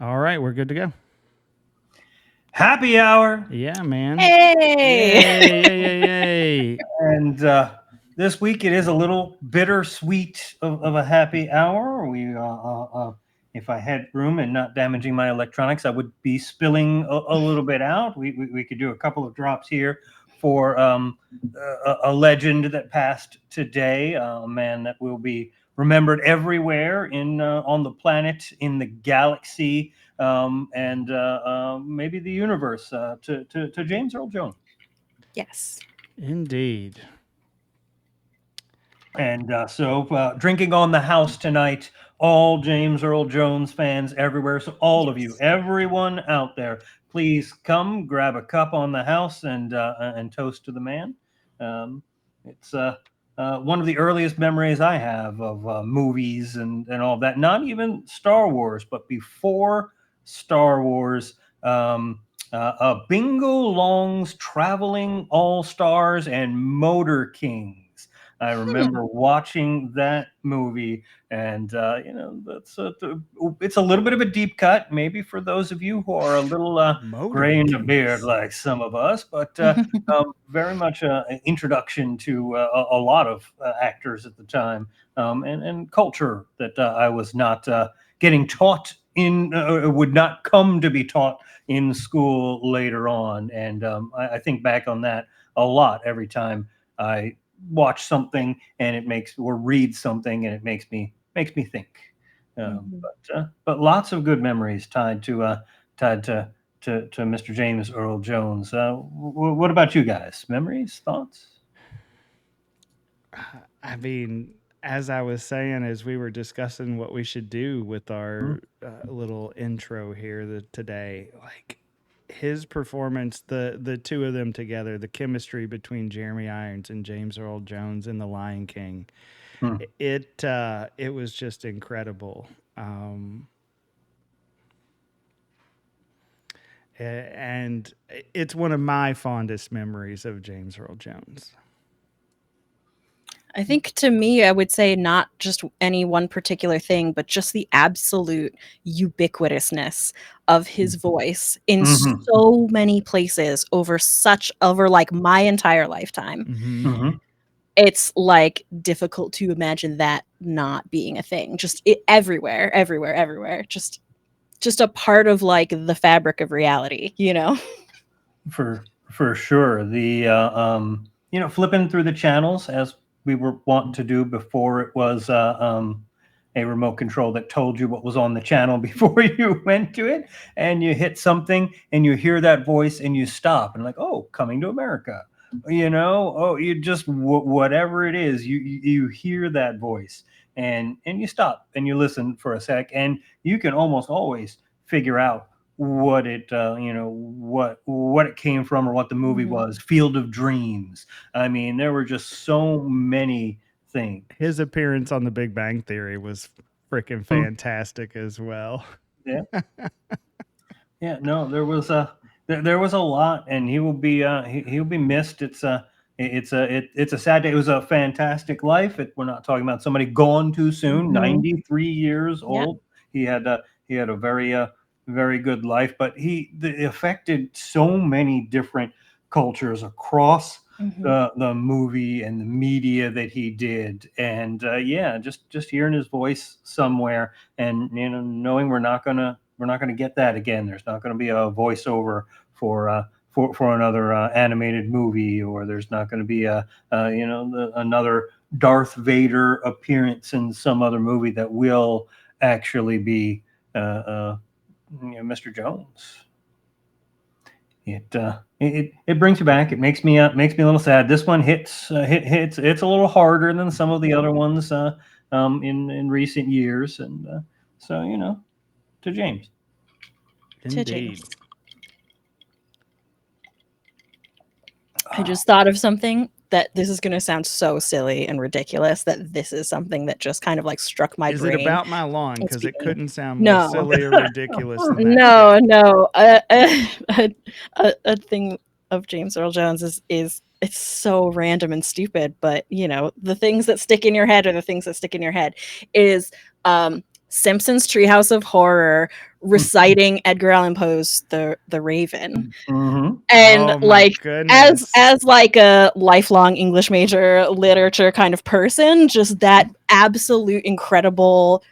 All right, we're good to go. Happy hour. Yeah, man. Hey! Yay, yay, yay, yay. And this week it is a little bittersweet of a happy hour. If I had room and not damaging my electronics, I would be spilling a little bit out. We could do a couple of drops here for a legend that passed today, a man that will be remembered everywhere in on the planet, in the galaxy, and maybe the universe. To James Earl Jones. Yes. Indeed. And drinking on the house tonight, all James Earl Jones fans everywhere. So, all of you, Yes. everyone out there, please come grab a cup on the house and toast to the man. It's one of the earliest memories I have of movies and all that. Not even Star Wars, but before Star Wars. Bingo Long's Traveling All Stars and Motor Kings. I Hmm. remember watching that movie, and it's a little bit of a deep cut, maybe for those of you who are a little Motor gray in the beard Kings. like some of us, but very much an introduction to a lot of actors at the time, and culture that I was not getting taught in, would not come to be taught in school later on. And I think back on that a lot every time I watch something and it makes, or read something and it makes me think. Mhm. But lots of good memories tied to Mr. James Earl Jones. What about you guys? Memories, thoughts? I mean, as I was saying, as we were discussing what we should do with Mhm. our little intro here today, like his performance, the two of them together, the chemistry between Jeremy Irons and James Earl Jones in The Lion King, it was just incredible. Um, and it's one of my fondest memories of James Earl Jones. I think to me, I would say not just any one particular thing, but just the absolute ubiquitousness of his voice in Hmm. so many places over like my entire lifetime. Mm-hmm. Hmm. It's like difficult to imagine that not being a thing. Just everywhere, everywhere, everywhere. Just a part of like the fabric of reality. For sure. The flipping through the channels as we were wont to do before it was a remote control that told you what was on the channel before you went to it, and you hit something and you hear that voice and you stop and like, oh, coming to America. Oh, you just whatever it is, you hear that voice and you stop and you listen for a sec, and you can almost always figure out what it what it came from or what the movie Mhm. was. Field of Dreams. I mean, there were just so many things. His appearance on The Big Bang Theory was freaking Hmm. fantastic as well. Yeah, yeah. No, there was a lot, and he will be he'll be missed. It's a sad day. It was a fantastic life. We're not talking about somebody gone too soon. Mhm. 93 years Yeah. old. He had a very good life, but affected so many different cultures across Mhm. the movie and the media that he did. And yeah, just hearing his voice somewhere, and knowing we're not gonna get that again. There's not gonna be a voiceover for for another animated movie, or there's not going to be another Darth Vader appearance in some other movie that will actually be Mr. Jones. It brings you back. It makes me a little sad. This one hits. It's a little harder than some of the other ones in recent years, and so to James. To Indeed. James. I just thought of something that this is going to sound so silly and ridiculous that this is something that just kind of like struck my Is it brain. about my lawn? And Because it speaking, couldn't sound more no, silly or ridiculous than that. no, Yeah. no. A thing of James Earl Jones is it's so random and stupid, but the things that stick in your head are the things that stick in your head. Is Simpsons Treehouse of Horror reciting Edgar Allan Poe's The Raven. Mm-hmm. And Oh my like goodness. as like a lifelong English major literature kind of person, just that absolute incredible,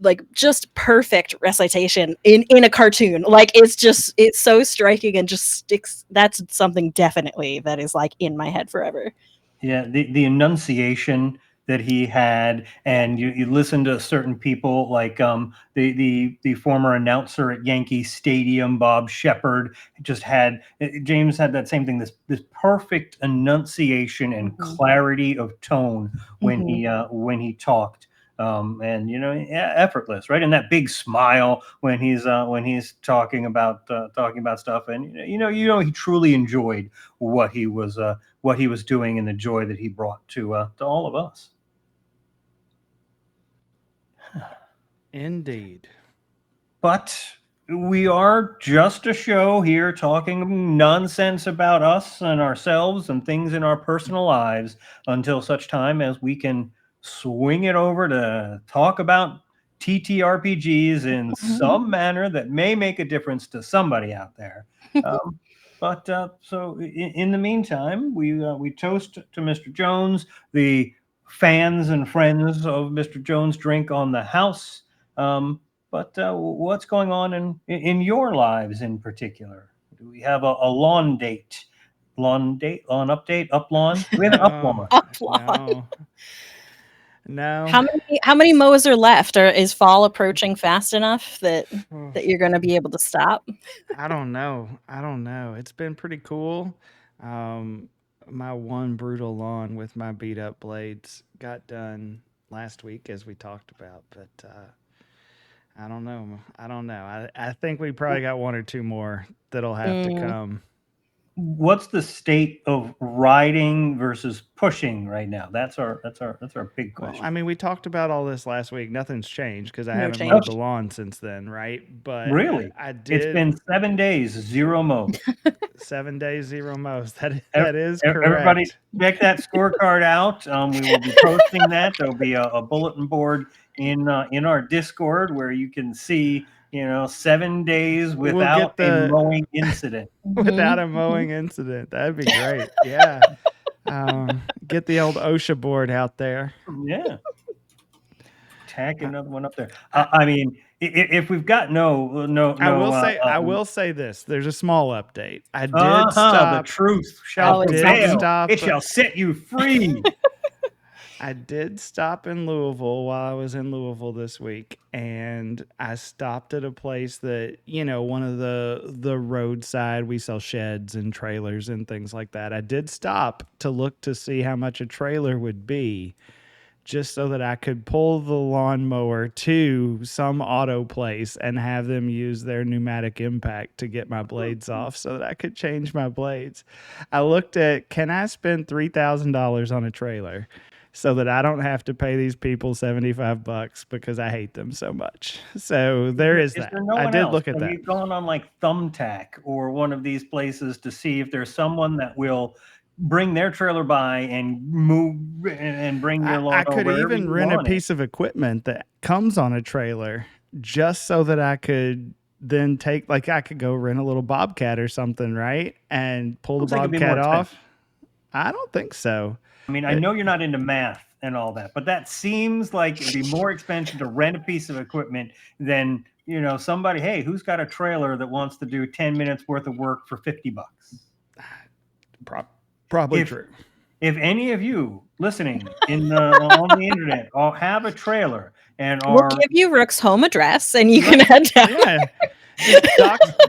like just perfect recitation in a cartoon. Like it's so striking and just sticks. That's something definitely that is like in my head forever. Yeah, the enunciation that he had, and you listen to certain people like the former announcer at Yankee Stadium, Bob Shepard, just had James had that same thing, this perfect enunciation and clarity of tone when he talked. And effortless, right? And that big smile when he's talking about stuff, and he truly enjoyed what he was doing and the joy that he brought to all of us. Indeed. But we are just a show here talking nonsense about us and ourselves and things in our personal lives until such time as we can swing it over to talk about TTRPGs in some manner that may make a difference to somebody out there. So in the meantime, we toast to Mr. Jones. The fans and friends of Mr. Jones drink on the house. But what's going on in your lives in particular? Do we have a lawn date? Lawn update? Up lawn? Do we have an up lawn? No. No. How many mows are left? Or is fall approaching fast enough that you're going to be able to stop? I don't know. It's been pretty cool. My one brutal lawn with my beat up blades got done last week, as we talked about, but I don't know. I think we probably got one or two more that'll have to come. What's the state of riding versus pushing right now? That's our big question. Well, I mean, we talked about all this last week. Nothing's changed because I haven't change. mowed the lawn since then, right? But really, I did. It's been 7 days, 0 mows. 7 days, 0 mows. That is correct. Everybody, check that scorecard out. We will be posting that. There'll be a bulletin board in our Discord where you can see 7 days without a mowing incident. Without a mowing incident. That'd be great. Yeah. Get the old OSHA board out there. Yeah. Tack another one up there. I mean, if we've got I will say this. There's a small update. I did stop. The truth shall prevail. It shall set you free. I did stop in Louisville while I was in Louisville this week, and I stopped at a place that, one of the roadside, we sell sheds and trailers and things like that. I did stop to look to see how much a trailer would be, just so that I could pull the lawnmower to some auto place and have them use their pneumatic impact to get my blades off so that I could change my blades. I looked at, can I spend $3,000 on a trailer so that I don't have to pay these people $75 because I hate them so much? So there is that. I did look at that. Have you gone on like Thumbtack or one of these places to see if there's someone that will bring their trailer by and move and bring your lawn? I could even rent a piece of equipment that comes on a trailer just so that I could then take, like, I could go rent a little Bobcat or something, right? And pull the Bobcat off. I don't think so. I mean, I know you're not into math and all that, but that seems like it'd be more expensive to rent a piece of equipment than, somebody, hey, who's got a trailer that wants to do 10 minutes worth of work for $50? Probably true. If any of you listening on the internet have a trailer and we'll give you Rook's home address and you can head down. Yeah.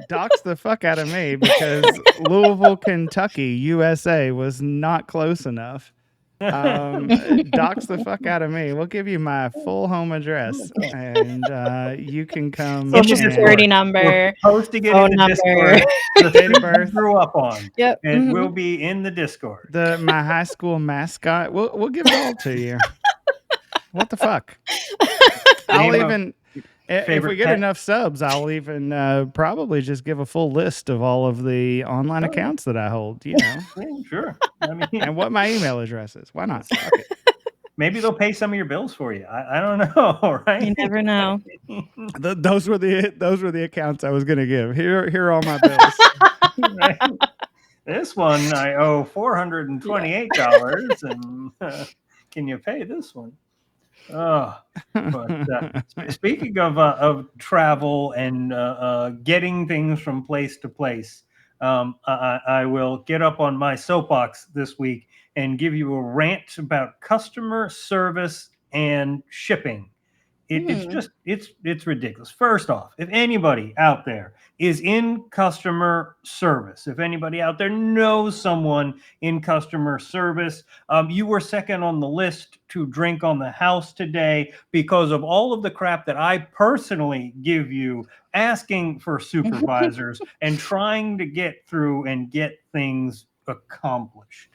Dox the fuck out of me because Louisville, Kentucky, USA was not close enough. Dox the fuck out of me. We'll give you my full home address and you can come. Social security number. We're posting it in the Discord. The date of birth. Grew up on. Yep. And we'll be in the Discord. My high school mascot. We'll give it all to you. What the fuck? I'll even. If we get enough subs, I'll even probably just give a full list of all of the online accounts that I hold, Yeah, sure. And what my email address is. Why not? maybe they'll pay some of your bills for you. I don't know, right? You never know. Those were the accounts I was going to give. Here are all my bills. Right. This one I owe $428, and can you pay this one? Oh, but speaking of travel and getting things from place to place, I will get up on my soapbox this week and give you a rant about customer service and shipping. It's ridiculous. First off, if anybody out there is in customer service, if anybody out there knows someone in customer service, you were second on the list to drink on the house today because of all of the crap that I personally give you, asking for supervisors and trying to get through and get things accomplished.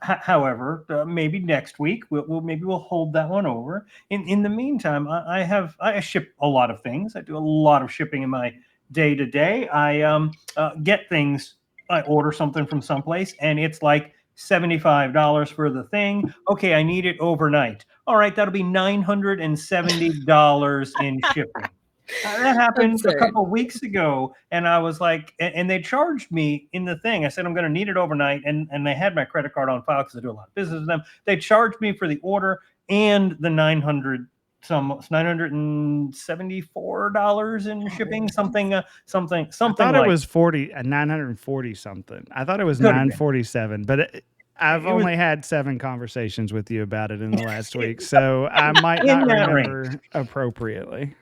However, maybe next week we'll hold that one over. In the meantime, I ship a lot of things. I do a lot of shipping in my day to day. I get things. I order something from someplace, and it's like $75 for the thing. Okay, I need it overnight. All right, that'll be $970 in shipping. That happened a couple weeks ago, and I was like, and they charged me in the thing. I said I'm going to need it overnight, and they had my credit card on file because I do a lot of business with them. They charged me for the order and the $974 in shipping, something. I thought it was 940 something. I thought it was 947, but I've only had 7 conversations with you about it in the last week, so I might not remember appropriately.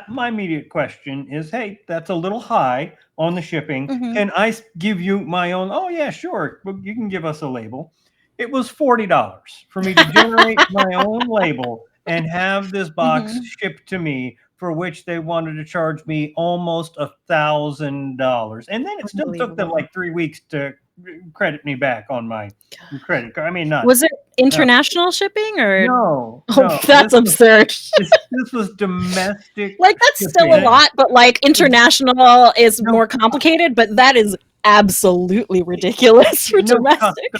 My immediate question is, hey, that's a little high on the shipping. Can I give you my own? Oh, yeah, sure. You can give us a label. It was $40 for me to generate my own label and have this box shipped to me, for which they wanted to charge me almost $1,000. And then it still took them like 3 weeks to credit me back on my credit card. I mean, not. Was it international shipping or no? Oh, that's absurd. This was domestic. Like, that's still a lot, but like international is more complicated. But that is absolutely ridiculous for domestic.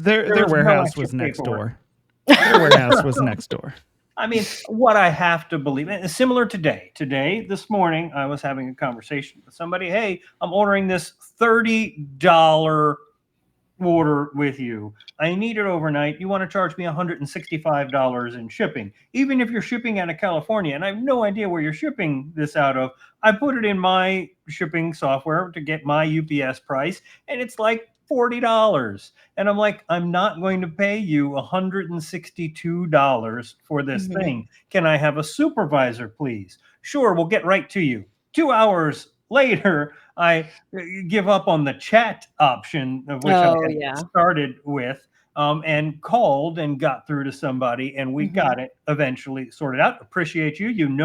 Their warehouse was next door. Their warehouse was next door. I mean, what I have to believe, and similar today. This morning, I was having a conversation with somebody. Hey, I'm ordering this $30 order with you. I need it overnight. You want to charge me $165 in shipping. Even if you're shipping out of California, and I have no idea where you're shipping this out of, I put it in my shipping software to get my UPS price, and it's like $40. And I'm like, I'm not going to pay you $162 for this thing. Can I have a supervisor, please? Sure, we'll get right to you. 2 hours later, I give up on the chat option, of which I had started with, and called and got through to somebody, and we got it eventually sorted out. Appreciate you. You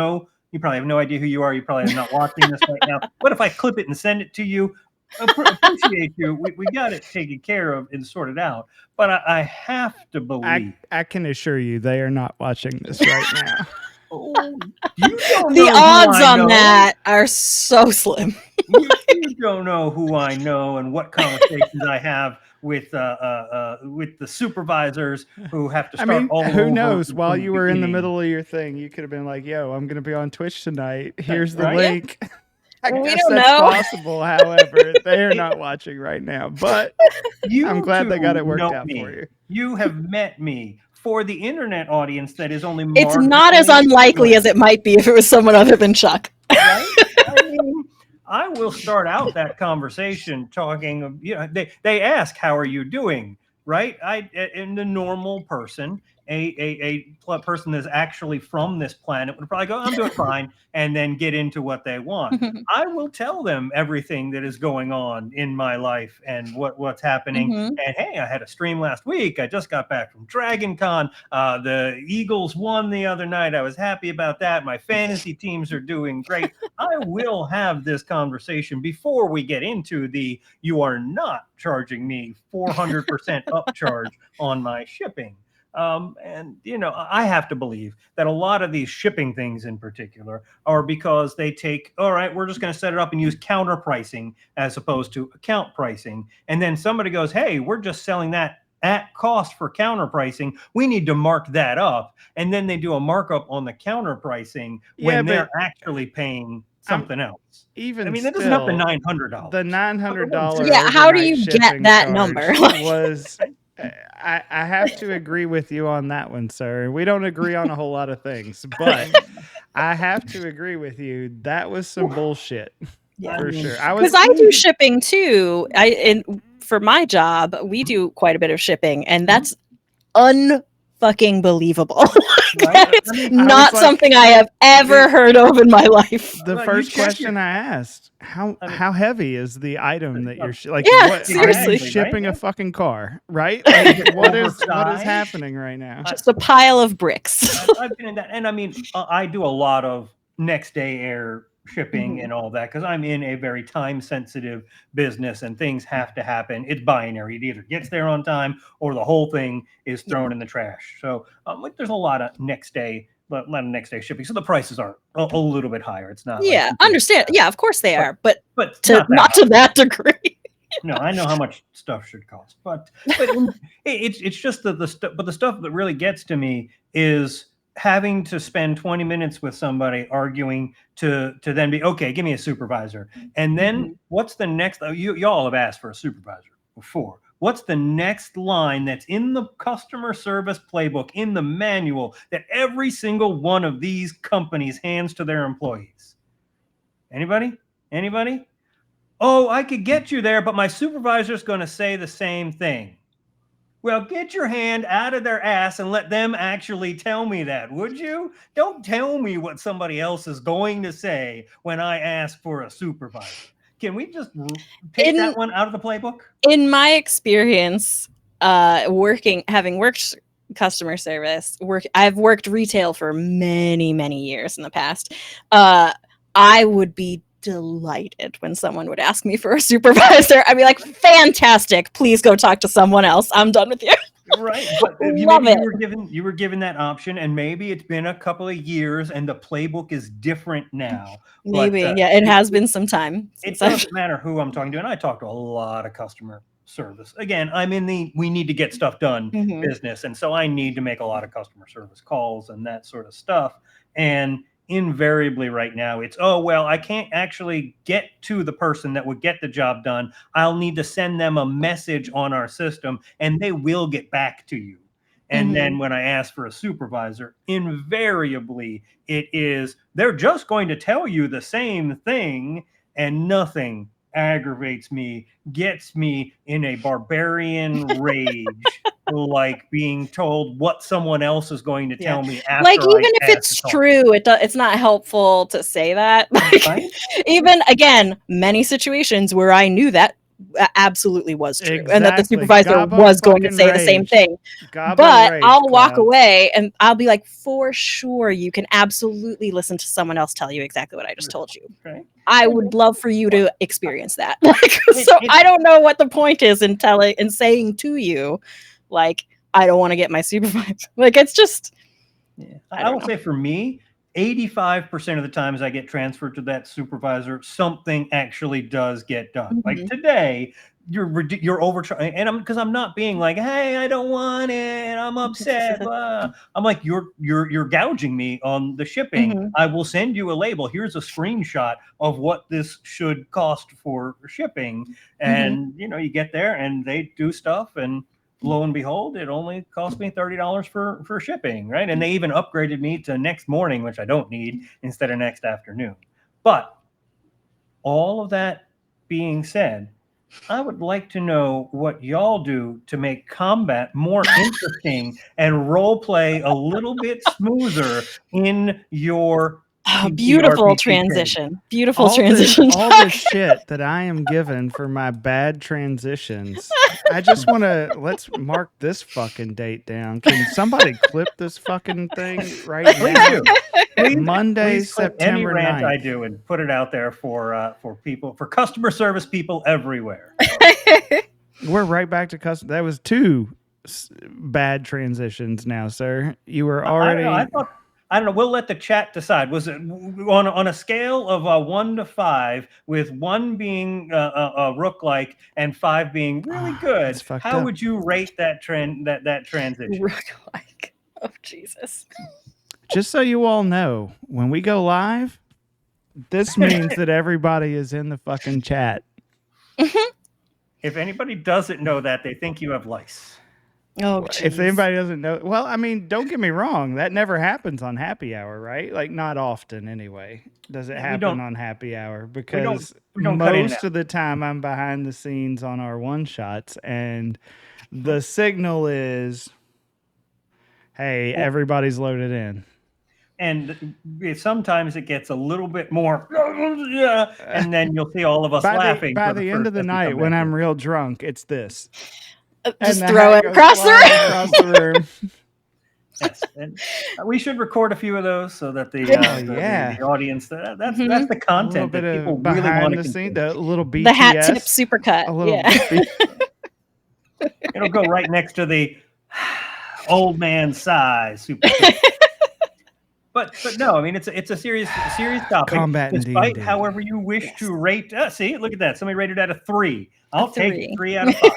probably have no idea who you are. You probably are not watching this right now. What if I clip it and send it to you? Appreciate you. We got it taken care of and sorted out. But I have to believe. I can assure you they are not watching this right now. The odds on that are so slim. You don't know who I know and what conversations I have with the supervisors who have to start all over. Who knows? While you were in the middle of your thing, you could have been like, yo, I'm going to be on Twitch tonight. Here's the link. I guess that's possible. However, they are not watching right now. But I'm glad they got it worked out for you. You have met me. For the internet audience that is only it's not as unlikely as it might be if it was someone other than Chuck. Right? I mean, I will start out that conversation talking, they ask, how are you doing? Right? In the normal person, a person that's actually from this planet would probably go, I'm doing fine, and then get into what they want. I will tell them everything that is going on in my life and what's happening. And hey, I had a stream last week. I just got back from Dragon Con. The Eagles won the other night. I was happy about that. My fantasy teams are doing great. I will have this conversation before we get into you are not charging me 400% upcharge on my shipping. And I have to believe that a lot of these shipping things in particular are because they take, all right, we're just going to set it up and use counter pricing as opposed to account pricing. And then somebody goes, hey, we're just selling that at cost for counter pricing. We need to mark that up. And then they do a markup on the counter pricing when they're actually paying something else. Even I mean, that doesn't have the still, $900. the $900 Yeah, how do overnight you get shipping that charge number? was. I have to agree with you on that one, sir. We don't agree on a whole lot of things, but I have to agree with you. That was some bullshit. Yeah. For sure. Because I do shipping too. For my job, we do quite a bit of shipping, and that's unfucking believable. That is not something I have ever heard of in my life. The first question I asked, how heavy is the item that you're like? Yeah, what seriously. are you shipping? A fucking car, right? Like, what is happening right now? Just a pile of bricks. I've been in that, and I mean, I do a lot of next day air shipping and all that because I'm in a very time sensitive business and things have to happen. It's binary. It either gets there on time or the whole thing is thrown in the trash. So there's a lot of next day shipping. So the prices are a little bit higher. It's not. Yeah, like understand. Yeah, of course they are, but not to that degree. No, I know how much stuff should cost, but it's just the stuff. But the stuff that really gets to me is having to spend 20 minutes with somebody arguing to then be okay. Give me a supervisor, and then what's the next? Y'all have asked for a supervisor before. What's the next line that's in the customer service playbook in the manual that every single one of these companies hands to their employees? Anybody? Oh, I could get you there, but my supervisor's going to say the same thing. Well, get your hand out of their ass and let them actually tell me that, would you? Don't tell me what somebody else is going to say when I ask for a supervisor. Can we just take that one out of the playbook? In my experience, having worked customer service, I've worked retail for many, many years in the past. I would be delighted when someone would ask me for a supervisor. I'd be like, fantastic, please go talk to someone else. I'm done with you. Right. But you were given that option, and maybe it's been a couple of years and the playbook is different now. Maybe. It has been some time. It doesn't matter who I'm talking to, and I talk to a lot of customer service. Again, I'm in the we need to get stuff done business, and so I need to make a lot of customer service calls and that sort of stuff. And invariably right now it's I can't actually get to the person that would get the job done. I'll need to send them a message on our system and they will get back to you. And then when I ask for a supervisor, invariably they're just going to tell you the same thing, and nothing aggravates me, gets me in a barbarian rage like being told what someone else is going to tell me after. Like, even if it's true, it's not helpful to say that. Like, even again, many situations where I knew that absolutely was true, and that the supervisor was going to say the same thing. But I'll walk away and I'll be like, for sure, you can absolutely listen to someone else tell you exactly what I just told you. Okay. I would love for you to experience that. So I don't know what the point is in saying to you, like, I don't want to get my supervisor. Like, it's just. Yeah. I will say for me, 85% of the times I get transferred to that supervisor, something actually does get done. Like today, you're overtrying, and because I'm not being like, hey, I don't want it, I'm upset. I'm like, you're gouging me on the shipping. I will send you a label. Here's a screenshot of what this should cost for shipping, and you get there and they do stuff, and lo and behold, it only cost me $30 for shipping, right? And they even upgraded me to next morning, which I don't need, instead of next afternoon. But all of that being said, I would like to know what y'all do to make combat more interesting and role play a little bit smoother in your beautiful transition. Beautiful transition. All the shit that I am given for my bad transitions. I just want to let's mark this fucking date down. Can somebody clip this fucking thing right now? Please, Monday, please September any rant 9th. I do and put it out there for people, for customer service people everywhere. We're right back to customer. That was two bad transitions now, sir. You were already. I don't know. We'll let the chat decide. Was it on a scale of 1 to 5, with 1 being rook-like and 5 being really good? That's fucked How up. would you rate that that transition? Rook-like. Oh Jesus. Just so you all know, when we go live, this means that everybody is in the fucking chat. If anybody doesn't know that, they think you have lice. Oh, If jeez. anybody doesn't know, well, I mean, don't get me wrong. That never happens on happy hour, right? Like, not often anyway. Does it happen on happy hour? Because we don't cut in most now. of the time I'm behind the scenes on our one shots, and the signal is, hey, everybody's loaded in. And sometimes it gets a little bit more, and then you'll see all of us laughing. By the end of the night, when I'm real drunk, it's this. Just the throw hat it goes across the flying room. across the room. Yes, and we should record a few of those so that the yeah. the audience that's the A little content bit that people of really want behind to the scene, consume. a little BTS. The hat tip supercut. A little Yeah. It'll go right next to the old man sigh super. But no, I mean it's a serious topic. Combat in Despite D&D. however you wish Yes. to rate. See, look at that. Somebody rated out of 3. I'll take 3. 3 out of 5.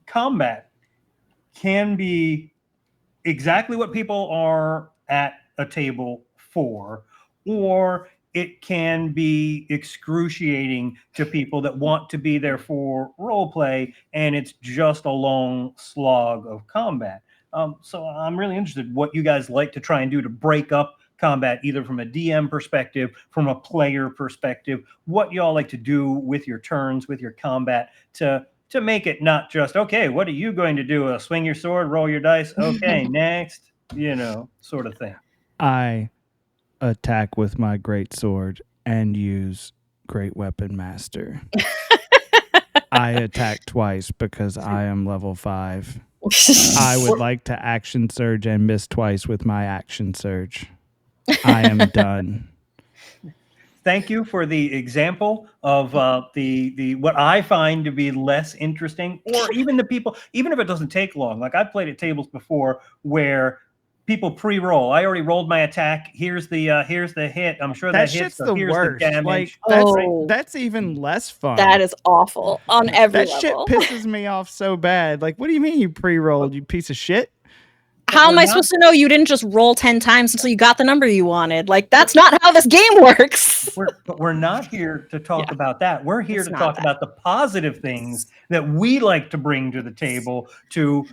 Combat can be exactly what people are at a table for, or it can be excruciating to people that want to be there for role play, and it's just a long slog of combat. So I'm really interested what you guys like to try and do to break up combat, either from a DM perspective, from a player perspective, what y'all like to do with your turns, with your combat, to make it not just, okay, what are you going to do? Swing your sword, roll your dice. Okay, next, sort of thing. I attack with my great sword and use Great Weapon Master. I attack twice because I am level 5. I would like to action surge and miss twice with my action surge. I am done. Thank you for the example of the what I find to be less interesting, or even the people, even if it doesn't take long. Like I've played at tables before where people pre-roll. I already rolled my attack. Here's the hit. I'm sure that hits. Shit's So the here's worst. the damage. Like Oh. that's even less fun. That is awful on every that level. shit pisses me off so bad. Like, what do you mean you pre-rolled, you piece of shit? How am I supposed to know you didn't just roll 10 times until you got the number you wanted? Like, that's not how this game works. But we're not here to talk about that. We're here It's to not talk that. about the positive things that we like to bring to the table to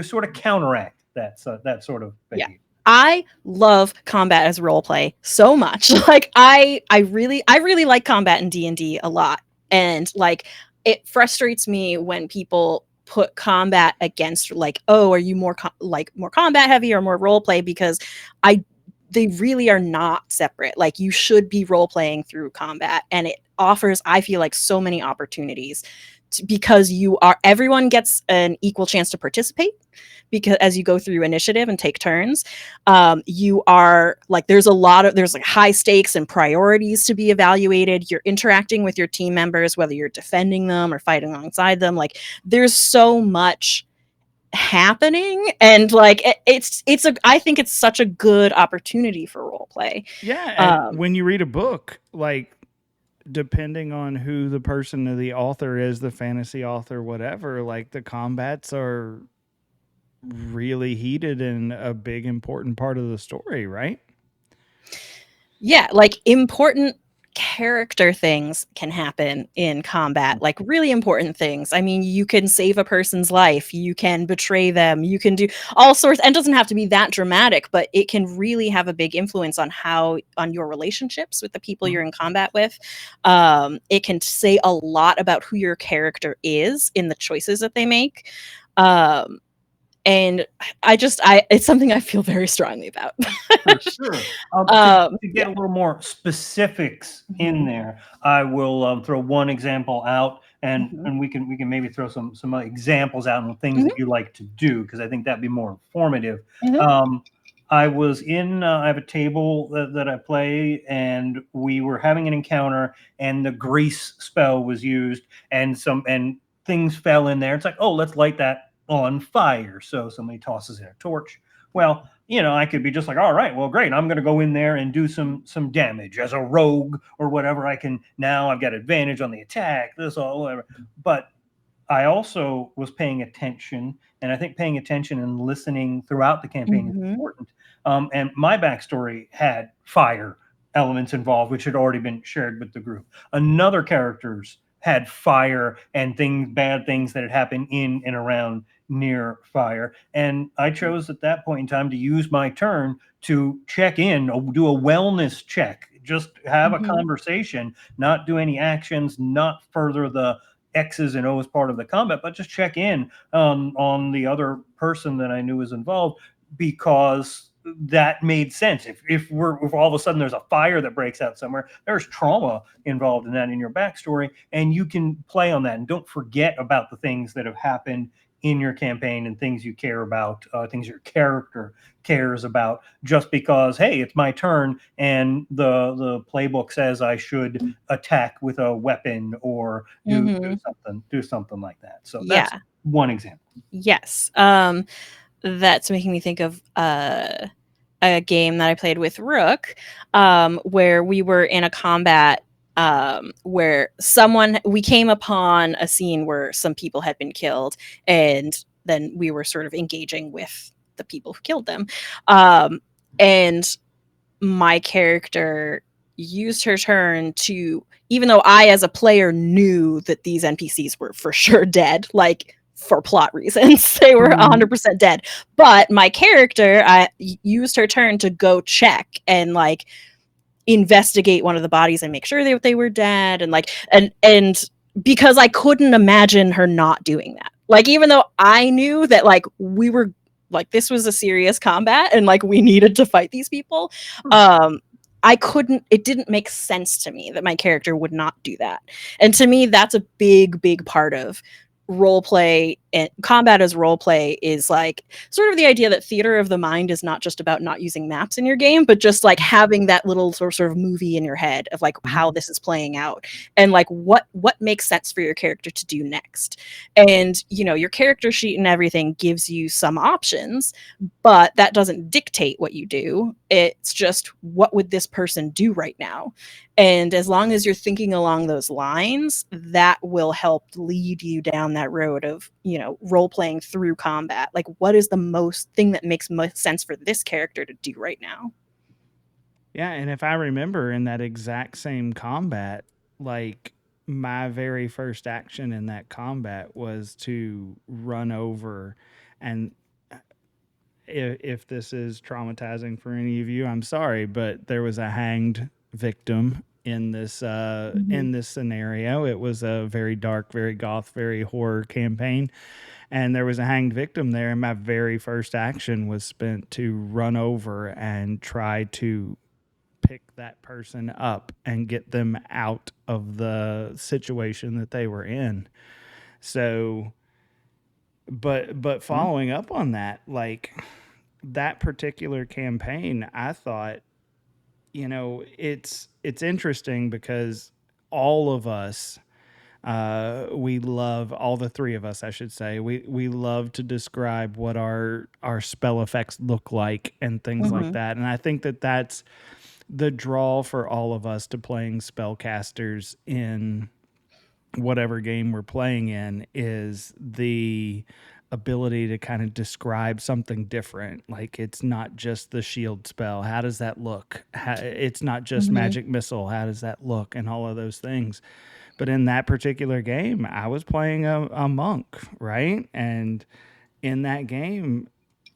sort of counteract that sort of behavior. Yeah. I love combat as role play so much. Like I really like combat in D&D a lot. And like it frustrates me when people put combat against like, oh, are you more more combat heavy or more role play? Because they really are not separate. Like you should be role playing through combat, and it offers, I feel like, so many opportunities because everyone gets an equal chance to participate. Because as you go through initiative and take turns, you are like, there's like high stakes and priorities to be evaluated. You're interacting with your team members, whether you're defending them or fighting alongside them. Like there's so much happening, and like I think it's such a good opportunity for role play. Yeah, and when you read a book, like depending on who the person or the author is, the fantasy author, whatever, like the combats are really heated and a big important part of the story, right? Yeah, like important character things can happen in combat, like really important things. I mean, you can save a person's life, you can betray them, you can do all sorts, and it doesn't have to be that dramatic, but it can really have a big influence on your relationships with the people you're in combat with. It can say a lot about who your character is in the choices that they make. And it's something I feel very strongly about. For sure. To get a little more specifics in there, I will throw one example out, and we can maybe throw some examples out on things that you like to do, because I think that'd be more informative. I was I have a table that I play, and we were having an encounter, and the grease spell was used, and things fell in there. It's like, oh, let's light that on fire. So somebody tosses in a torch. Well, I could be just like, all right, well, great. I'm going to go in there and do some damage as a rogue or whatever. Now I've got advantage on the attack, this, all, whatever. But I also was paying attention, and I think paying attention and listening throughout the campaign is important. And my backstory had fire elements involved, which had already been shared with the group. Another character's had fire and bad things that had happened in and around near fire. And I chose at that point in time to use my turn to check in, do a wellness check, just have a conversation, not do any actions, not further the X's and O's part of the combat, but just check in on the other person that I knew was involved, because that made sense. If all of a sudden there's a fire that breaks out somewhere, there's trauma involved in that in your backstory, and you can play on that. And don't forget about the things that have happened in your campaign and things you care about, things your character cares about, just because, hey, it's my turn and the playbook says I should attack with a weapon or do something like that. So that's one example. Yes. That's making me think of a game that I played with Rook, where we were in a combat where we came upon a scene where some people had been killed, and then we were sort of engaging with the people who killed them. And my character used her turn to, even though I as a player knew that these NPCs were for sure dead, like for plot reasons, they were 100% dead, but my character used her turn to go check and like investigate one of the bodies and make sure they were dead, and because I couldn't imagine her not doing that. Like, even though I knew that like we were like, this was a serious combat and like we needed to fight these people, it didn't make sense to me that my character would not do that. And to me, that's a big part of role play, and combat as role play is like sort of the idea that theater of the mind is not just about not using maps in your game, but just like having that little sort of movie in your head of like how this is playing out and like what makes sense for your character to do next. And your character sheet and everything gives you some options, but that doesn't dictate what you do. It's just, what would this person do right now? And as long as you're thinking along those lines, that will help lead you down that road of, role playing through combat. Like, what is the most thing that makes most sense for this character to do right now? Yeah, and if I remember in that exact same combat, like my very first action in that combat was to run over, and if this is traumatizing for any of you, I'm sorry, but there was a hanged victim in this scenario. It was a very dark, very goth, very horror campaign, and there was a hanged victim there, and my very first action was spent to run over and try to pick that person up and get them out of the situation that they were in. So but following up on that, like that particular campaign, I thought, it's interesting because all of us, we love, all the three of us, I should say, we love to describe what our spell effects look like and things like that. And I think that that's the draw for all of us to playing spellcasters in whatever game we're playing in, is the ability to kind of describe something different. Like, it's not just the shield spell. How does that look? It's not just magic missile. How does that look? And all of those things. But in that particular game, I was playing a monk, right? And in that game,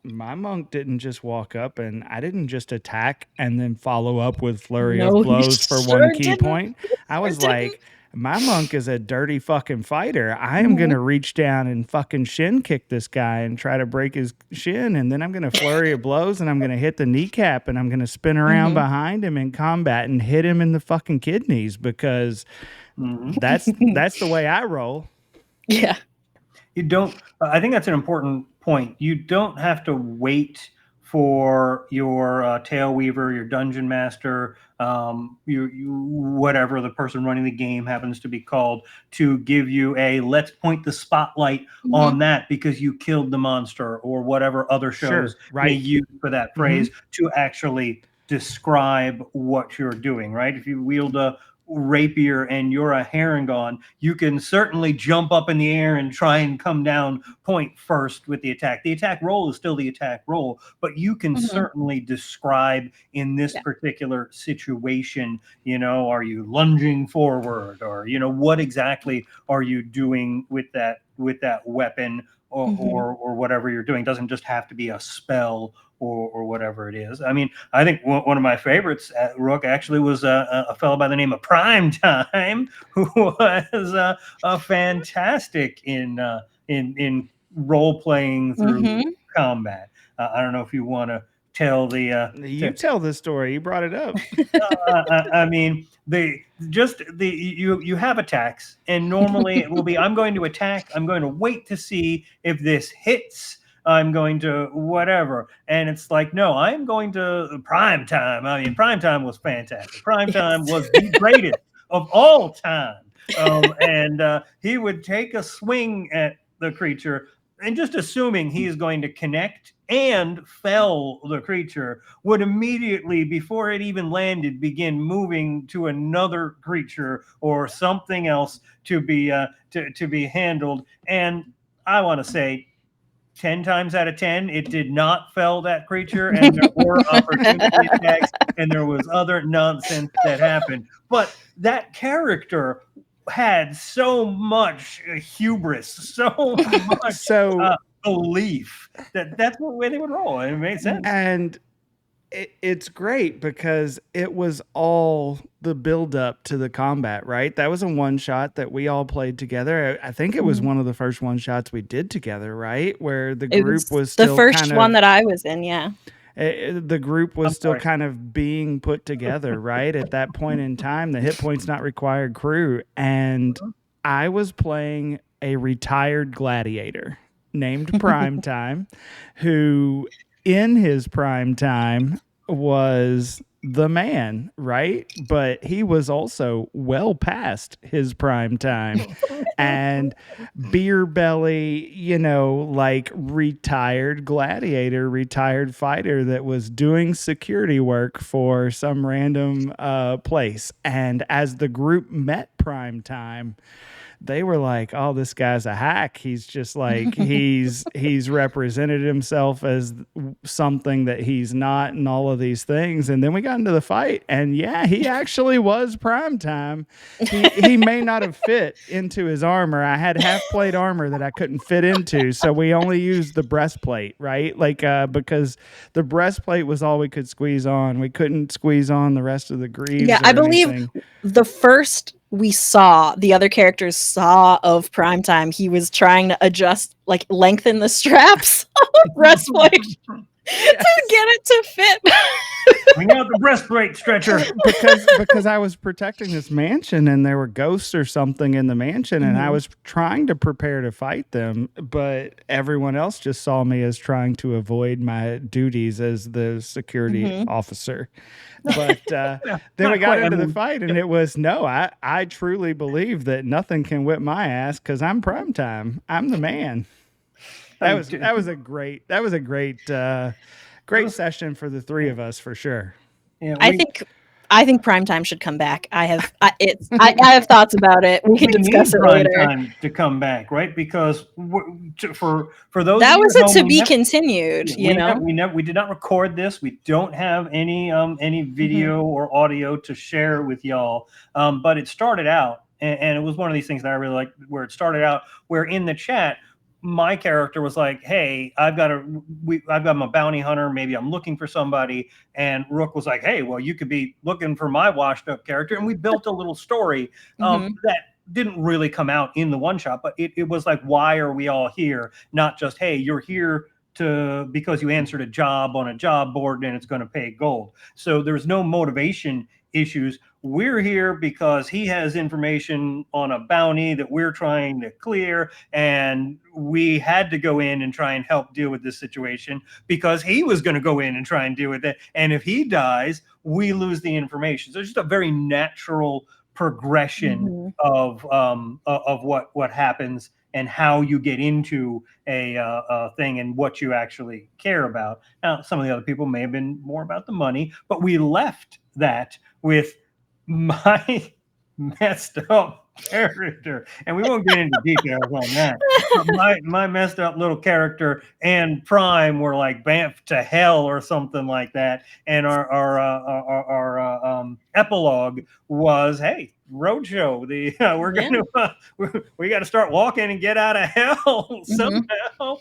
my monk didn't just walk up, and I didn't just attack and then follow up with flurry of blows for one key point. I was like, my monk is a dirty fucking fighter. I am going to reach down and fucking shin kick this guy and try to break his shin. And then I'm going to flurry of blows, and I'm going to hit the kneecap, and I'm going to spin around behind him in combat and hit him in the fucking kidneys, because that's the way I roll. Yeah. You don't, I think that's an important point. You don't have to wait for your tail weaver, your dungeon master, you whatever the person running the game happens to be called, to give you a let's point the spotlight on that because you killed the monster, or whatever other shows Sure, may right. use for that phrase to actually describe what you're doing, right? If you wield a rapier and you're a Harengon, you can certainly jump up in the air and try and come down point first with the attack. The attack roll is still the attack roll, but you can certainly describe in this particular situation, are you lunging forward, or what exactly are you doing with that weapon, or whatever you're doing. It doesn't just have to be a spell or whatever it is. I mean, I think one of my favorites at Rook actually was a fellow by the name of Prime Time, who was fantastic in role playing through combat. I don't know if you want to tell the. You tell the story. You brought it up. I mean, you have attacks, and normally it will be, I'm going to attack. I'm going to wait to see if this hits. I'm going to whatever. And it's like, no, I'm going to prime time. I mean, prime time was fantastic. Prime time was the greatest of all time. And he would take a swing at the creature, and just assuming he is going to connect and fell the creature, would immediately, before it even landed, begin moving to another creature or something else to be handled. And I want to say, 10 times out of 10, it did not fell that creature, and there were opportunity attacks, and there was other nonsense that happened. But that character had so much hubris, so much belief that's the way they would roll, and it made sense. And it's great because it was all the build up to the combat, right? That was a one shot that we all played together. I think it was one of the first one shots we did together, right? Where the group was still the first one that I was in, yeah. The group was still kind of being put together, right? At that point in time, the hit points not required crew. And I was playing a retired gladiator named Prime Time, who in his prime time was the man, right? But he was also well past his prime time. And beer belly, like retired gladiator, retired fighter that was doing security work for some random place. And as the group met prime time, they were like, oh, this guy's a hack. He's just like, he's represented himself as something that he's not, and all of these things. And then we got into the fight, and yeah, he actually was prime time. He may not have fit into his armor. I had half plate armor that I couldn't fit into. So we only used the breastplate, right? Like, because the breastplate was all we could squeeze on. We couldn't squeeze on the rest of the greaves. Yeah, I believe the first we saw, the other characters saw of Primetime, he was trying to adjust, like lengthen the straps of breastplate to get it to fit. Bring out the breastplate stretcher. because I was protecting this mansion, and there were ghosts or something in the mansion, and I was trying to prepare to fight them, but everyone else just saw me as trying to avoid my duties as the security officer. But then we got into the fight, and it was, no, I truly believe that nothing can whip my ass because I'm prime time. I'm the man. That was a great session for the three of us, for sure. Yeah, I think Primetime should come back. I have thoughts about it. We can discuss it later. Time to come back, right? Because for those that was a to be continued. We did not record this. We don't have any video or audio to share with y'all. But it started out, and it was one of these things that I really liked, where it started out, where in the chat, my character was like, hey, I've got my bounty hunter. Maybe I'm looking for somebody. And Rook was like, hey, well, you could be looking for my washed up character. And we built a little story that didn't really come out in the one shot, but it was like, why are we all here? Not just, hey, you're here because you answered a job on a job board and it's going to pay gold. So there's no motivation issues. We're here because he has information on a bounty that we're trying to clear, and we had to go in and try and help deal with this situation because he was going to go in and try and deal with it. And if he dies, we lose the information. So it's just a very natural progression of what happens and how you get into a thing and what you actually care about. Now, some of the other people may have been more about the money, but we left that with my messed up character, and we won't get into details on that. But my messed up little character and Prime were like bamf to hell or something like that, and our epilogue was, hey, roadshow. We're gonna we got to start walking and get out of hell somehow.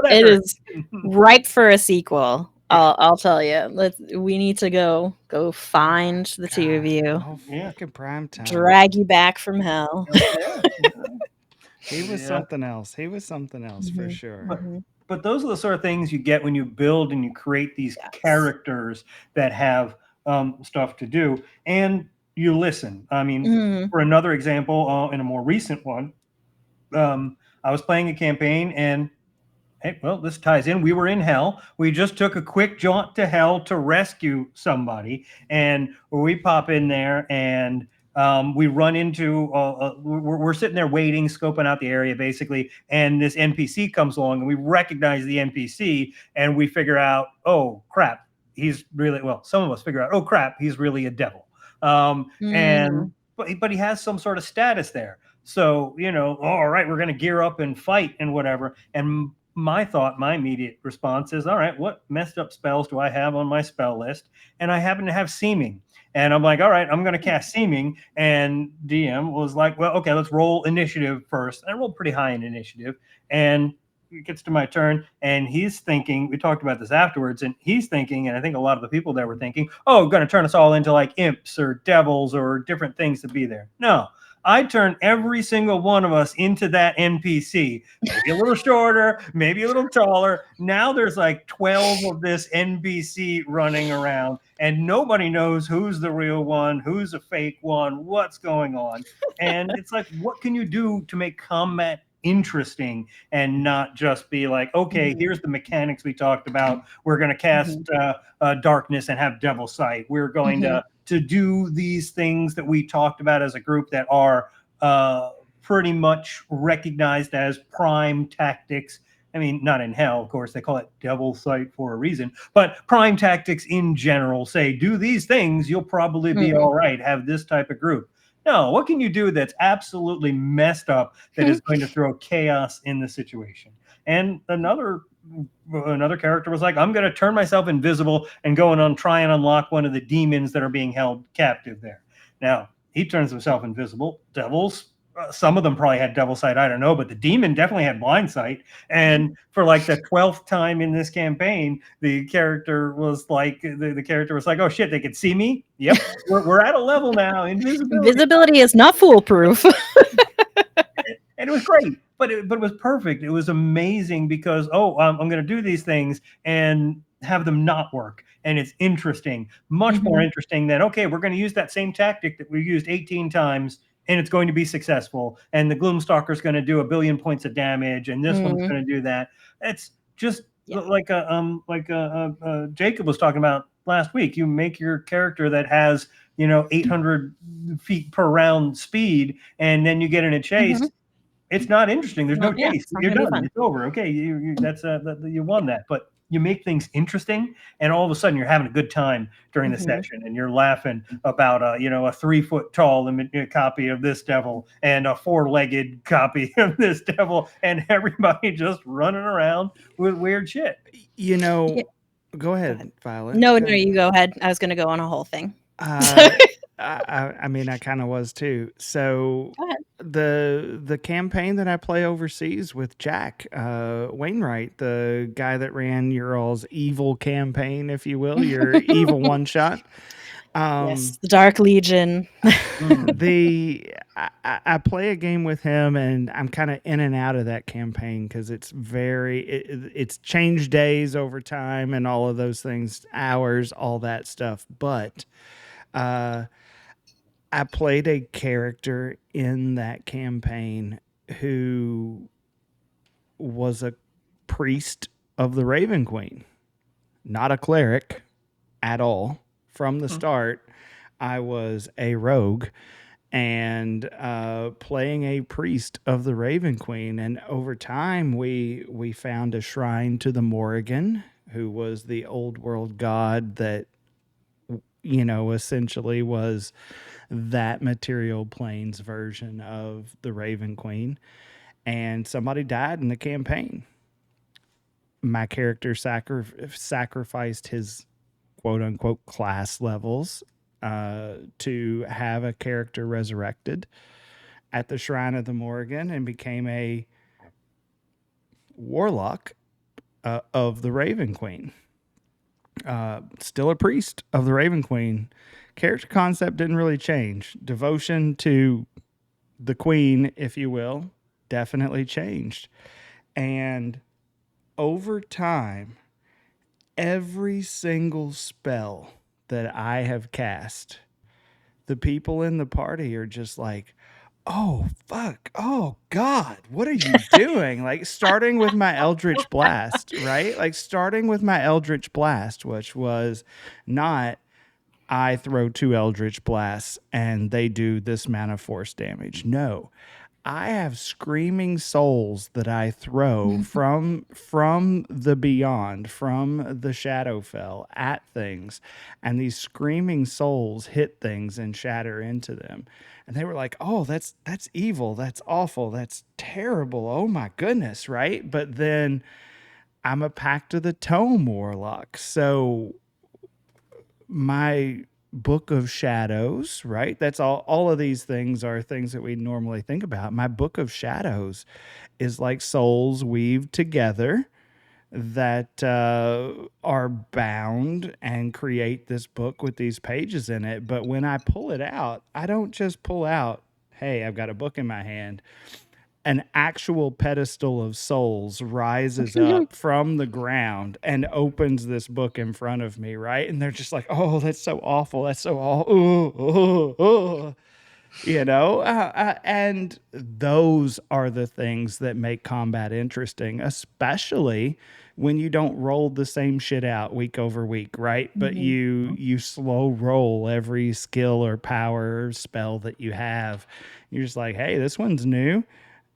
It is ripe for a sequel. I'll tell you. We need to go find the two of you. Fucking prime time. Drag you back from hell. He was something else. He was something else for sure. But those are the sort of things you get when you build and you create these characters that have stuff to do, and you listen. I mean, for another example, in a more recent one, I was playing a campaign, and hey, well, this ties in. We were in hell. We just took a quick jaunt to hell to rescue somebody, and we pop in there, and we run into. We're sitting there waiting, scoping out the area, basically, and this NPC comes along, and we recognize the NPC, and we figure out, oh crap, he's really well. Some of us figure out, oh crap, he's really a devil, and but he has some sort of status there. So, all right, we're going to gear up and fight and whatever. And my immediate response is, all right, what messed up spells do I have on my spell list? And I happen to have Seeming. And I'm like, all right, I'm going to cast Seeming. And DM was like, well, okay, let's roll initiative first. And I rolled pretty high in initiative. And it gets to my turn, and he's thinking, we talked about this afterwards, and he's thinking, and I think a lot of the people there were thinking, oh, going to turn us all into like imps or devils or different things to be there. No. I turn every single one of us into that NPC, maybe a little shorter, maybe a little taller. Now there's like 12 of this NPC running around, and nobody knows who's the real one, who's a fake one, what's going on. And it's like, what can you do to make combat interesting and not just be like, okay, here's the mechanics we talked about. We're going to cast darkness and have devil sight. We're going to do these things that we talked about as a group that are pretty much recognized as prime tactics. I mean, not in hell, of course, they call it devil sight for a reason, but prime tactics in general say, do these things, you'll probably be all right, have this type of group. No, what can you do that's absolutely messed up that is going to throw chaos in the situation? And another character was like, I'm going to turn myself invisible and go and try and unlock one of the demons that are being held captive there. Now, he turns himself invisible. Devils, some of them probably had devil sight, I don't know, but the demon definitely had blind sight. And for like the 12th time in this campaign, the character was like, oh shit, they could see me. Yep, we're at a level now. Invisibility is not foolproof. And it was great, but it was perfect. It was amazing because, I'm going to do these things and have them not work. And it's interesting, much more interesting than, okay, we're going to use that same tactic that we used 18 times and it's going to be successful. And the Gloomstalker's going to do 1 billion points of damage, and this one's going to do that. It's just like Jacob was talking about last week. You make your character that has 800 feet per round speed, and then you get in a chase. It's not interesting. There's no chase. You're done. It's over. Okay, you won that. But you make things interesting, and all of a sudden you're having a good time during the session, and you're laughing about a 3-foot tall copy of this devil and a 4-legged copy of this devil, and everybody just running around with weird shit. Go ahead, Violet. No, you go ahead. I was going to go on a whole thing. I mean, I kind of was too. So the campaign that I play overseas with Jack Wainwright, the guy that ran your all's evil campaign, if you will, your evil one shot. Yes, the Dark Legion. I play a game with him, and I'm kind of in and out of that campaign because it's it's changed days over time and all of those things, hours, all that stuff. But I played a character in that campaign who was a priest of the Raven Queen, not a cleric at all. From the start, I was a rogue and playing a priest of the Raven Queen. And over time, we found a shrine to the Morrigan, who was the old world god that, you know, essentially was that material plane's version of the Raven Queen. And somebody died in the campaign. My character sacrificed his quote unquote class levels to have a character resurrected at the Shrine of the Morrigan and became a warlock of the Raven Queen. Still a priest of the Raven Queen. Character concept didn't really change. Devotion to the queen, if you will, definitely changed. And over time, every single spell that I have cast, the people in the party are just like, oh, fuck. Oh, God. What are you doing? Like, starting with my Eldritch Blast, right? Like, starting with my Eldritch Blast, which was not, I throw 2 Eldritch Blasts and they do this amount of force damage. No. I have screaming souls that I throw from the beyond, from the Shadowfell at things, and these screaming souls hit things and shatter into them. And they were like, "Oh, that's evil. That's awful. That's terrible. Oh my goodness!" Right? But then I'm a Pact of the Tome warlock, so my Book of Shadows, right? That's all of these things are things that we normally think about. My Book of Shadows is like souls weaved together that are bound and create this book with these pages in it. But when I pull it out, I don't just pull out, hey, I've got a book in my hand. An actual pedestal of souls rises up from the ground and opens this book in front of me, right? And they're just like, oh, that's so awful. That's so awful. You know? And those are the things that make combat interesting, especially when you don't roll the same shit out week over week, right? But you slow roll every skill or power or spell that you have. You're just like, hey, this one's new.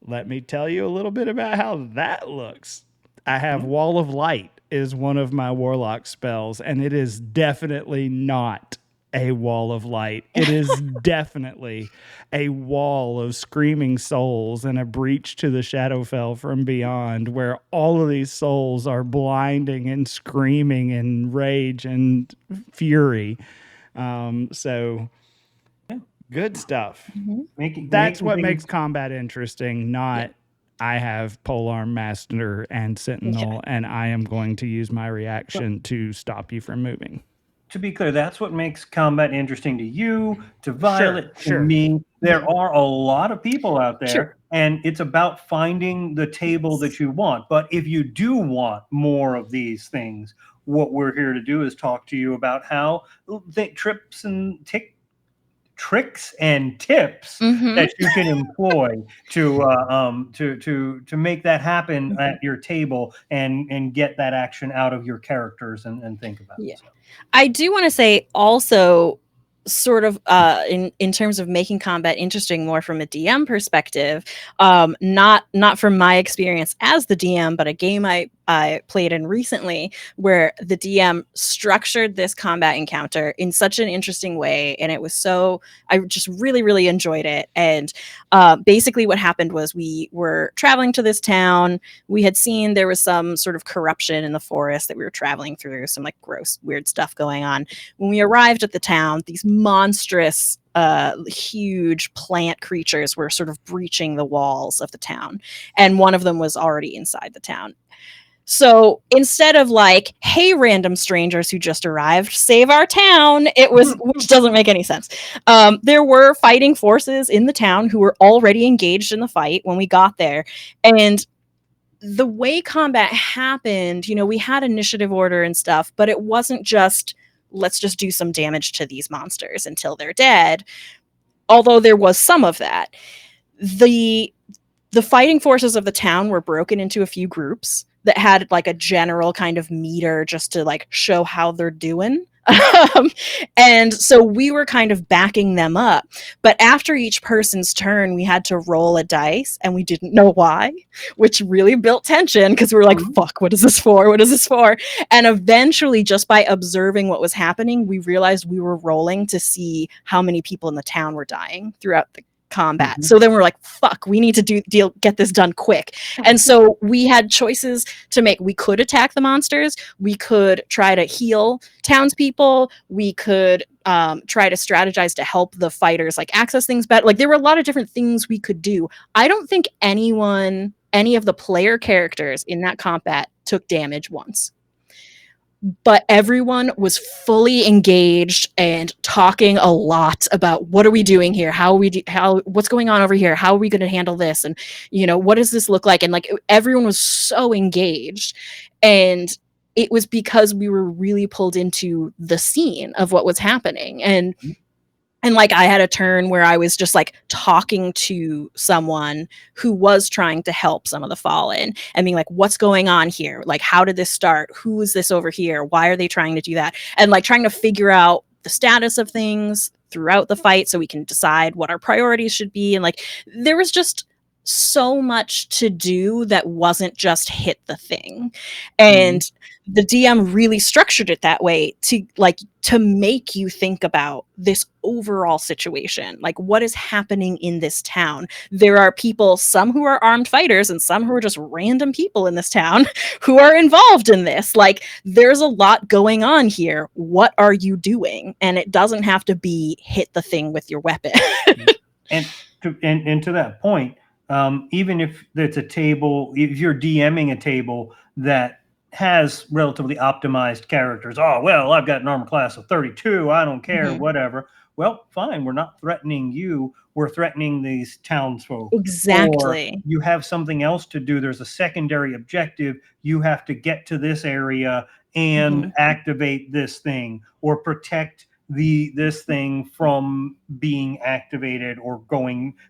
Let me tell you a little bit about how that looks. I have Wall of Light is one of my warlock spells, and it is definitely not a wall of light. It is definitely a wall of screaming souls and a breach to the Shadowfell from beyond, where all of these souls are blinding and screaming in rage and fury. So good stuff. That's what makes combat interesting, not I have Polearm Master and Sentinel, and I am going to use my reaction to stop you from moving. To be clear, that's what makes combat interesting to you, to Violet, to me. There are a lot of people out there, and it's about finding the table that you want. But if you do want more of these things, what we're here to do is talk to you about how tricks and tips that you can employ to make that happen at your table and get that action out of your characters and think about it. So. I do want to say also, sort of in terms of making combat interesting more from a DM perspective, not from my experience as the DM, but a game I played in recently where the DM structured this combat encounter in such an interesting way, and it was so, I just really enjoyed it. And basically what happened was we were traveling to this town. We had seen there was some sort of corruption in the forest that we were traveling through, some like gross weird stuff going on. When we arrived at the town, these monstrous huge plant creatures were sort of breaching the walls of the town, and one of them was already inside the town. So instead of like, hey, random strangers who just arrived, save our town, it was, which doesn't make any sense. There were fighting forces in the town who were already engaged in the fight when we got there. And the way combat happened, you know, we had initiative order and stuff, but it wasn't just, let's just do some damage to these monsters until they're dead. Although there was some of that. The fighting forces of the town were broken into a few groups that had like a general kind of meter just to like show how they're doing. And so we were kind of backing them up. But after each person's turn, we had to roll a dice and we didn't know why, which really built tension because we were like, fuck, what is this for? What is this for? And eventually, just by observing what was happening, we realized we were rolling to see how many people in the town were dying throughout the combat. So then we're like, fuck, we need to get this done quick. And so we had choices to make. We could attack the monsters. We could try to heal townspeople. We could try to strategize to help the fighters like access things better. Like there were a lot of different things we could do. I don't think any of the player characters in that combat took damage once. But everyone was fully engaged and talking a lot about what are we doing here? What's going on over here? How are we going to handle this? And, you know, what does this look like? And like everyone was so engaged. And it was because we were really pulled into the scene of what was happening. And like I had a turn where I was just like talking to someone who was trying to help some of the fallen and being like, what's going on here? Like, how did this start? Who is this over here? Why are they trying to do that? And like trying to figure out the status of things throughout the fight so we can decide what our priorities should be. And like, there was just so much to do that wasn't just hit the thing. And the DM really structured it that way to make you think about this overall situation. Like, what is happening in this town? There are people, some who are armed fighters and some who are just random people in this town who are involved in this. Like, there's a lot going on here. What are you doing? And it doesn't have to be hit the thing with your weapon. And to that point, even if it's a table, if you're DMing a table that has relatively optimized characters, oh, well, I've got an armor class of 32, I don't care, whatever. Well, fine, we're not threatening you, we're threatening these townsfolk. Exactly. Or you have something else to do, there's a secondary objective, you have to get to this area and activate this thing, or protect this thing from being activated or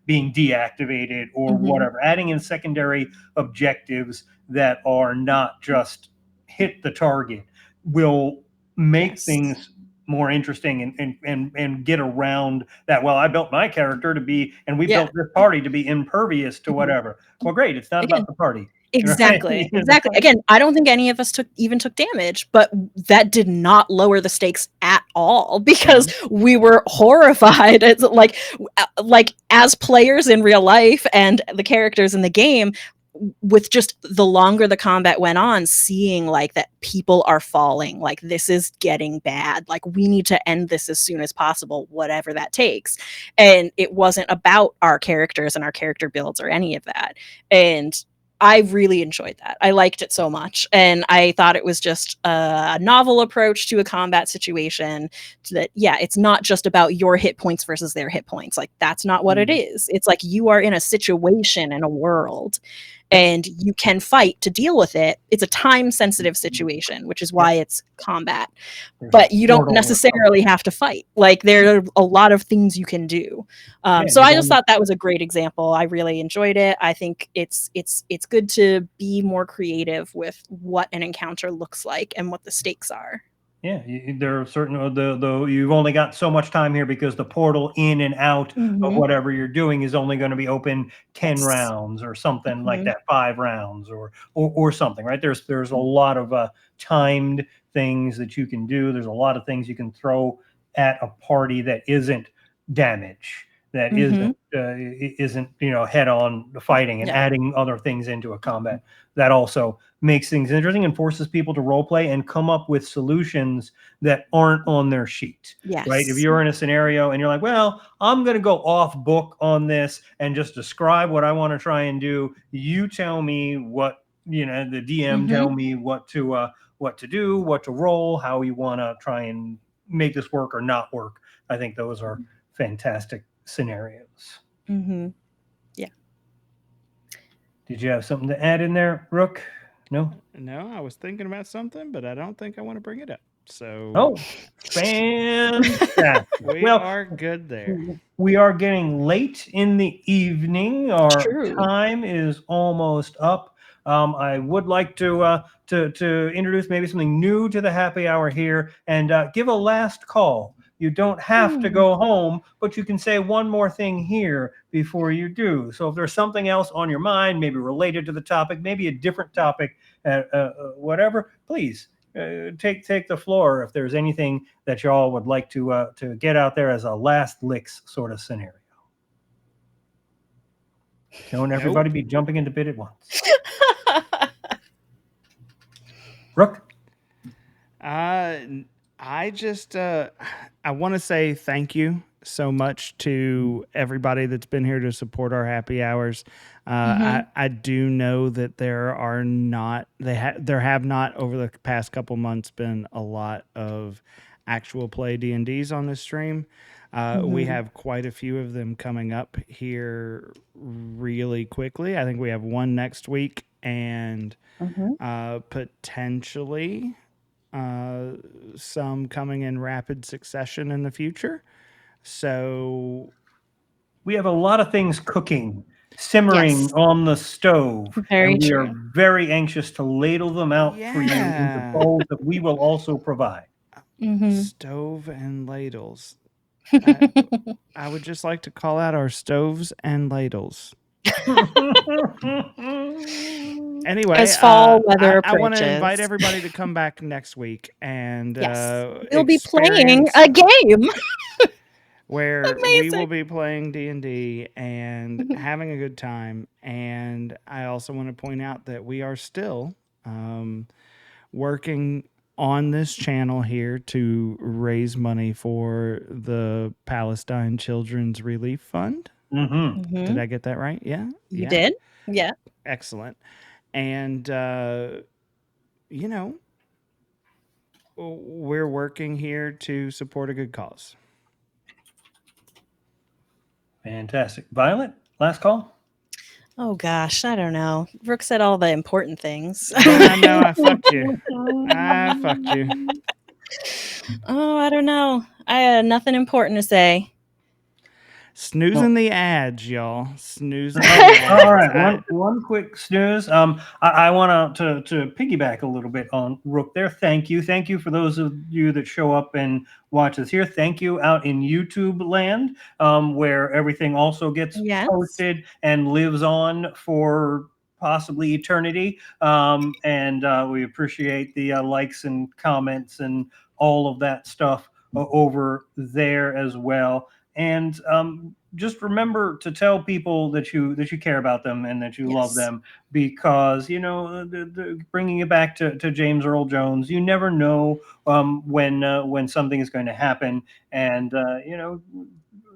being deactivated or whatever. Adding in secondary objectives that are not just hit the target will make things more interesting and get around that. Well, I built my character to be, and we built this party to be impervious to whatever. Well, great. It's not about the party. Exactly. Right? Exactly. Again, I don't think any of us took damage, but that did not lower the stakes at all because we were horrified. It's like as players in real life and the characters in the game, with just the longer the combat went on, seeing like that people are falling, like this is getting bad, like we need to end this as soon as possible, whatever that takes. And it wasn't about our characters and our character builds or any of that. And I really enjoyed that. I liked it so much. And I thought it was just a novel approach to a combat situation that, yeah, it's not just about your hit points versus their hit points. Like, that's not what it is. It's like you are in a situation in a world and you can fight to deal with it. It's a time-sensitive situation, which is why it's combat. But you don't necessarily have to fight. Like, there are a lot of things you can do. So I just thought that was a great example. I really enjoyed it. I think it's good to be more creative with what an encounter looks like and what the stakes are. Yeah, there are certain you've only got so much time here because the portal in and out of whatever you're doing is only going to be open 10 rounds or something like that, 5 rounds or something, right? There's a lot of timed things that you can do. There's a lot of things you can throw at a party that isn't damage, that isn't head on fighting, and adding other things into a combat. That also makes things interesting and forces people to role play and come up with solutions that aren't on their sheet. Right? If you're in a scenario and you're like, well, I'm going to go off book on this and just describe what I want to try and do, you tell me what the DM tell me what to do, what to roll, how we want to try and make this work or not work. I think those are fantastic scenarios. Yeah. Did you have something to add in there, Rook? No? No, I was thinking about something, but I don't think I want to bring it up. So Oh, fantastic. we Well, are good there. we are getting late in the evening. Our True. time is almost up. I would like to introduce maybe something new to the happy hour here and give a last call. You don't have to go home, but you can say one more thing here before you do. So if there's something else on your mind, maybe related to the topic, maybe a different topic, whatever, please take the floor if there's anything that y'all would like to get out there as a last licks sort of scenario. Don't everybody be jumping into bid at once. Rook? I just I want to say thank you so much to everybody that's been here to support our happy hours. I do know that there are not there have not over the past couple months been a lot of actual play D&Ds on this stream. We have quite a few of them coming up here really quickly. I think we have one next week and potentially some coming in rapid succession in the future. So we have a lot of things cooking, simmering on the stove. Very and we true. are very anxious to ladle them out for you into bowls that we will also provide. Stove and ladles. I would just like to call out our stoves and ladles. Anyway, as fall weather I want to approaches. invite everybody to come back next week and we'll be playing a game where we will be playing D&D and having a good time. And I also want to point out that we are still working on this channel here to raise money for the Palestine Children's Relief Fund. Did I get that right? Yeah. You did? Yeah. Excellent. And, we're working here to support a good cause. Fantastic. Violet, last call? Oh, gosh. I don't know. Brooke said all the important things. I know. I fucked you. I fucked you. Oh, I don't know. I had nothing important to say. Snoozing the ads, y'all. Snoozing the ads. All right, one quick snooze. I want to piggyback a little bit on Rook there. Thank you for those of you that show up and watch us here. Thank you out in YouTube land, where everything also gets posted and lives on for possibly eternity. And we appreciate the likes and comments and all of that stuff over there as well. And just remember to tell people that you care about them and that you love them, because bringing it back to James Earl Jones, you never know when something is going to happen, and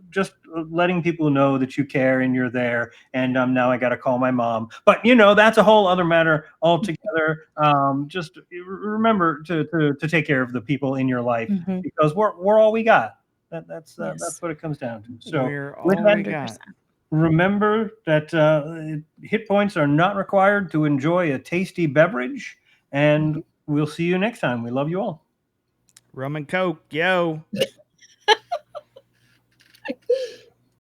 just letting people know that you care and you're there. And now I got to call my mom, but that's a whole other matter altogether. Just remember to take care of the people in your life, because we're all we got. That's what it comes down to. So with that, remember that hit points are not required to enjoy a tasty beverage, and we'll see you next time. We love you all. Rum and Coke, yo.